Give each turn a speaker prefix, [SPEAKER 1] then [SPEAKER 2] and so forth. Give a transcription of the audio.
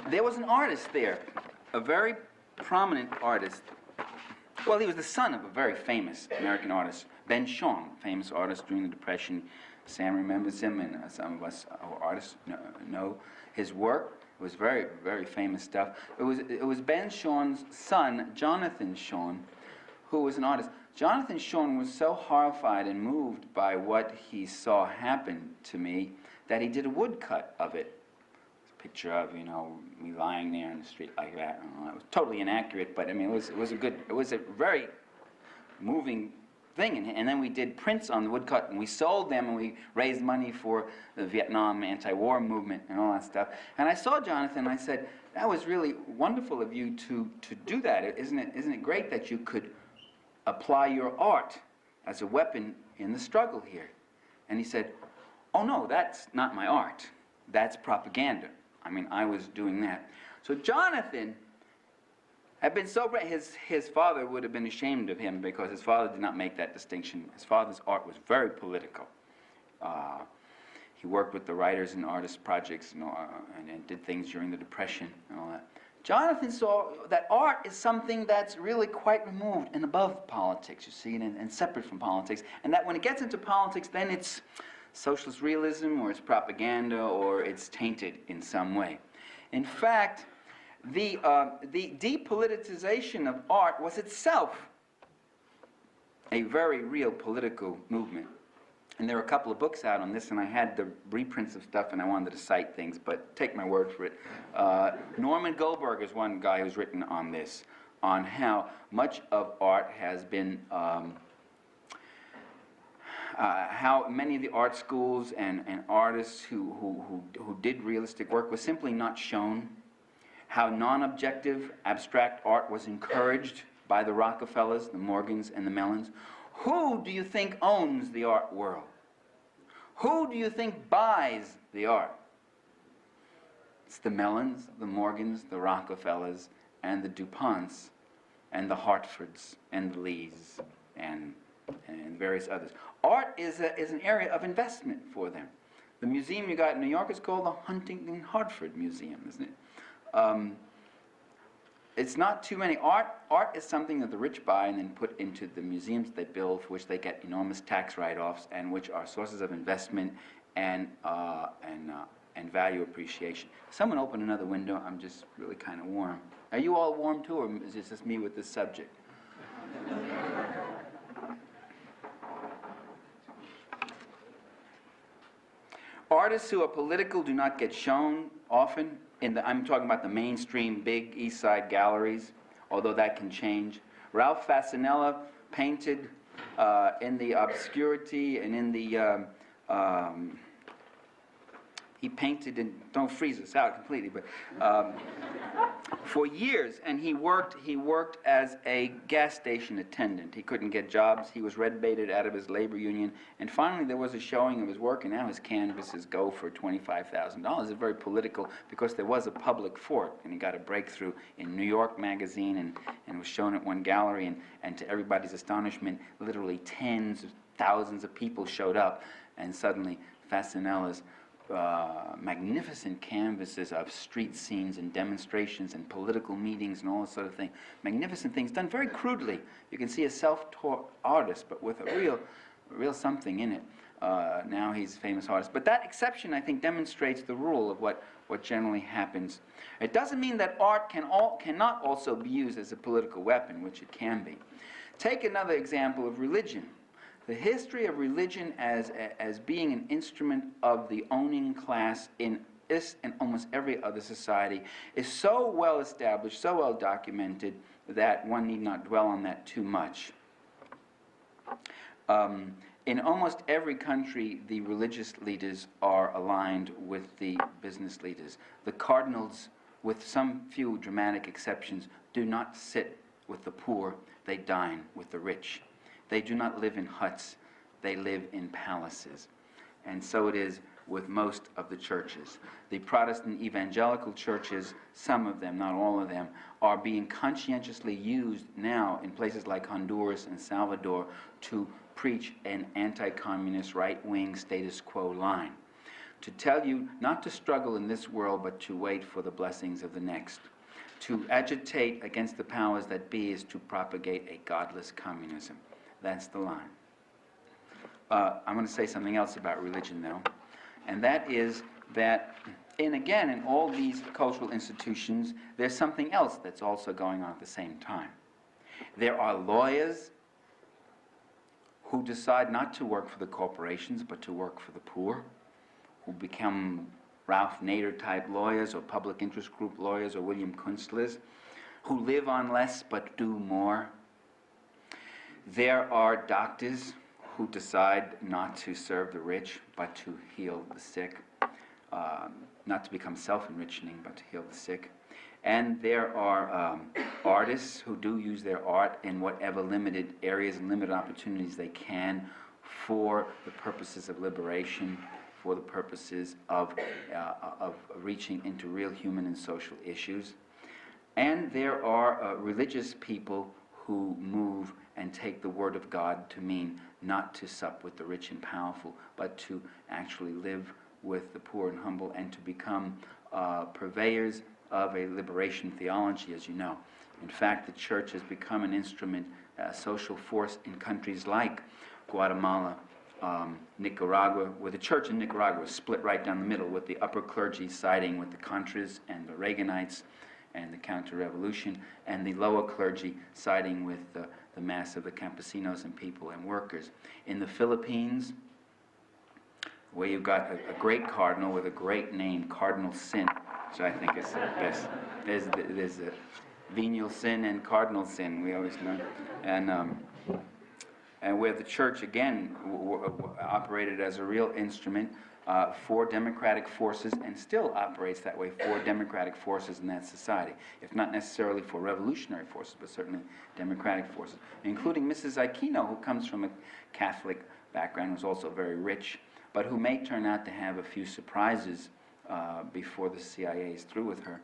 [SPEAKER 1] there was an artist there, a very prominent artist. Well, he was the son of a very famous American artist, Ben Shong, famous artist during the Depression. Sam remembers him, and some of us artists know his work. It was very, very famous stuff. It was Ben Shong's son, Jonathan Shong, who was an artist. Jonathan Shong was so horrified and moved by what he saw happen to me that he did a woodcut of it. Picture of, you know, me lying there in the street like that. It was totally inaccurate, but I mean, it was a very moving thing. And then we did prints on the woodcut, and we sold them, and we raised money for the Vietnam anti-war movement and all that stuff. And I saw Jonathan, and I said, that was really wonderful of you to do that. Isn't it great that you could apply your art as a weapon in the struggle here? And he said, oh no, that's not my art. That's propaganda. I mean, I was doing that. So Jonathan had been so brave. His father would have been ashamed of him because his father did not make that distinction. His father's art was very political. He worked with the writers and artists projects and did things during the Depression and all that. Jonathan saw that art is something that's really quite removed and above politics, you see, and separate from politics. And that when it gets into politics, then it's socialist realism, or it's propaganda, or it's tainted in some way. In fact, the depoliticization of art was itself a very real political movement. And there are a couple of books out on this, and I had the reprints of stuff, and I wanted to cite things, but take my word for it. Norman Goldberg is one guy who's written on this, on how much of art has been how many of the art schools and artists who did realistic work was simply not shown, how non-objective abstract art was encouraged by the Rockefellers, the Morgans, and the Mellons. Who do you think owns the art world? Who do you think buys the art? It's the Mellons, the Morgans, the Rockefellers, and the DuPonts, and the Hartfords, and the Lees, and various others. Art is an area of investment for them. The museum you got in New York is called the Huntington Hartford Museum, isn't it? It's not too many. Art is something that the rich buy and then put into the museums they build, for which they get enormous tax write-offs, and which are sources of investment and value appreciation. Someone open another window. I'm just really kind of warm. Are you all warm too, or is it just me with this subject? Artists who are political do not get shown often. I'm talking about the mainstream big East Side galleries, although that can change. Ralph Fasanella painted in the obscurity and in the he painted in, don't freeze us out completely, but for years, and he worked as a gas station attendant. He couldn't get jobs. He was red-baited out of his labor union, and finally there was a showing of his work, and now his canvases go for $25,000. It's very political because there was a public for it, and he got a breakthrough in New York Magazine, and was shown at one gallery, and to everybody's astonishment, literally tens of thousands of people showed up, and suddenly Fasanella's magnificent canvases of street scenes and demonstrations and political meetings and all that sort of thing. Magnificent things done very crudely. You can see a self-taught artist, but with a real something in it. Now he's a famous artist. But that exception, I think, demonstrates the rule of what generally happens. It doesn't mean that art cannot also be used as a political weapon, which it can be. Take another example of religion. The history of religion as being an instrument of the owning class in this and almost every other society is so well established, so well documented, that one need not dwell on that too much. In almost every country, the religious leaders are aligned with the business leaders. The cardinals, with some few dramatic exceptions, do not sit with the poor, they dine with the rich. They do not live in huts, they live in palaces. And so it is with most of the churches. The Protestant evangelical churches, some of them, not all of them, are being conscientiously used now in places like Honduras and Salvador to preach an anti-communist, right-wing status quo line. to tell you not to struggle in this world, but to wait for the blessings of the next. To agitate against the powers that be is to propagate a godless communism. That's the line. I'm going to say something else about religion, though, and that is that, and again, in all these cultural institutions, there's something else that's also going on at the same time. There are lawyers who decide not to work for the corporations, but to work for the poor, who become Ralph Nader-type lawyers or public interest group lawyers or William Kunstlers, who live on less but do more. There are doctors who decide not to serve the rich, but to heal the sick, not to become self-enriching, but to heal the sick. And there are artists who do use their art in whatever limited areas and limited opportunities they can for the purposes of liberation, for the purposes of reaching into real human and social issues. And there are religious people who move and take the word of God to mean not to sup with the rich and powerful, but to actually live with the poor and humble, and to become purveyors of a liberation theology, as you know. In fact, the church has become an instrument, a social force in countries like Guatemala, Nicaragua, where the church in Nicaragua is split right down the middle, with the upper clergy siding with the Contras and the Reaganites and the counter-revolution, and the lower clergy siding with the mass of the campesinos and people and workers. In the Philippines, where you've got a great cardinal with a great name, Cardinal Sin, which I think is the best. There's a venial sin and cardinal sin, we always know. And where the church, again, operated as a real instrument for democratic forces, and still operates that way for democratic forces in that society, if not necessarily for revolutionary forces, but certainly democratic forces, including Mrs. Aquino, who comes from a Catholic background, who's also very rich, but who may turn out to have a few surprises before the CIA is through with her.